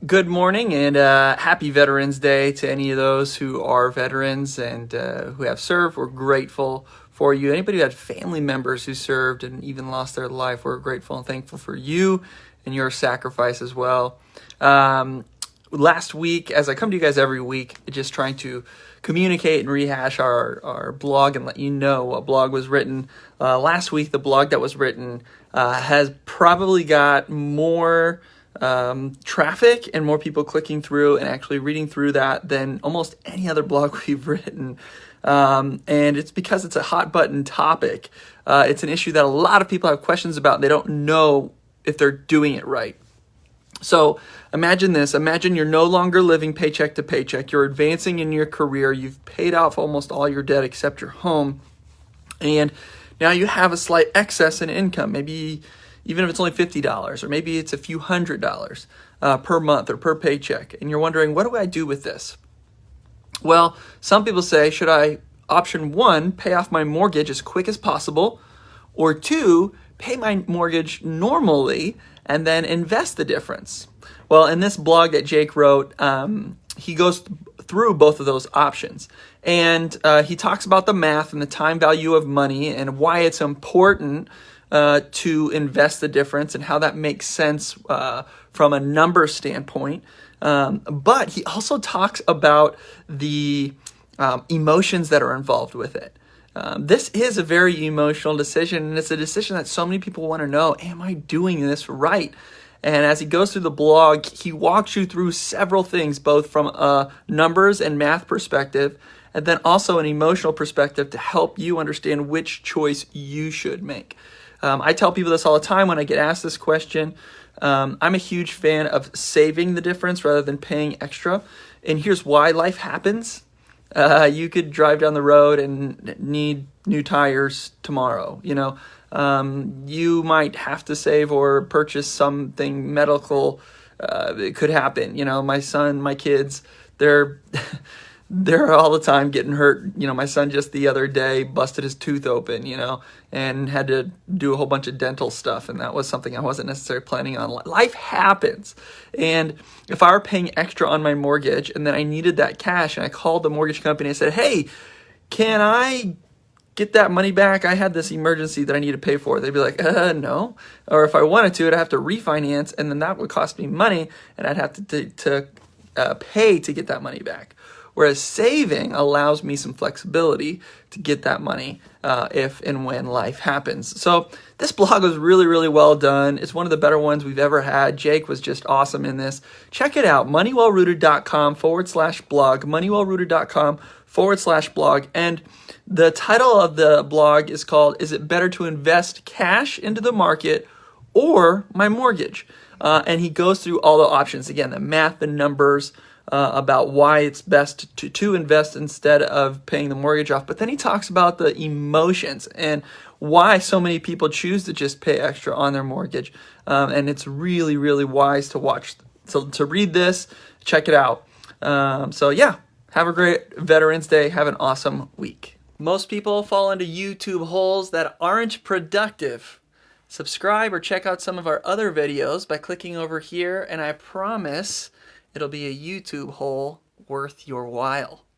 Good morning and happy Veterans Day to any of those who are veterans and who have served. We're grateful for you. Anybody who had family members who served and even lost their life, we're grateful and thankful for you and your sacrifice as well. Last week, as I come to you guys every week, just trying to communicate and rehash our blog and let you know what blog was written. Last week, the blog that was written has probably got more traffic and more people clicking through and actually reading through that than almost any other blog we've written. And it's because it's a hot button topic. It's an issue that a lot of people have questions about. And they don't know if they're doing it right. So imagine this. Imagine you're no longer living paycheck to paycheck. You're advancing in your career. You've paid off almost all your debt except your home. And now you have a slight excess in income. Maybe even if it's only $50, or maybe it's a few $100s per month or per paycheck. And you're wondering, what do I do with this? Well, some people say, should I, option one, pay off my mortgage as quick as possible, or two, pay my mortgage normally and then invest the difference? Well, in this blog that Jake wrote, he goes through both of those options. And he talks about the math and the time value of money and why it's important to invest the difference and how that makes sense from a number standpoint. But he also talks about the emotions that are involved with it. This is a very emotional decision, and it's a decision that so many people want to know, am I doing this right? And as he goes through the blog, he walks you through several things, both from a numbers and math perspective, and then also an emotional perspective to help you understand which choice you should make. I tell people this all the time when I get asked this question. I'm a huge fan of saving the difference rather than paying extra. And here's why. Life happens. You could drive down the road and need new tires tomorrow. You might have to save or purchase something medical. It could happen. My kids, they're they're all the time getting hurt. My son just the other day busted his tooth open, and had to do a whole bunch of dental stuff. And that was something I wasn't necessarily planning on. Life happens. And if I were paying extra on my mortgage and then I needed that cash and I called the mortgage company and said, hey, can I get that money back? I had this emergency that I need to pay for. They'd be like, no. Or if I wanted to, I'd have to refinance, and then that would cost me money, and I'd have to pay to get that money back. Whereas saving allows me some flexibility to get that money if and when life happens. So this blog was really, really well done. It's one of the better ones we've ever had. Jake was just awesome in this. Check it out, moneywellrooted.com/blog, moneywellrooted.com/blog. And the title of the blog is called, Is It Better to Invest Cash into the Market or My Mortgage? And he goes through all the options. Again, the math, the numbers, about why it's best to invest instead of paying the mortgage off. But then he talks about the emotions and why so many people choose to just pay extra on their mortgage. And it's really, really wise to watch, to read this, check it out. So yeah, have a great Veterans Day. Have an awesome week. Most people fall into YouTube holes that aren't productive. Subscribe or check out some of our other videos by clicking over here, and I promise it'll be a YouTube hole worth your while.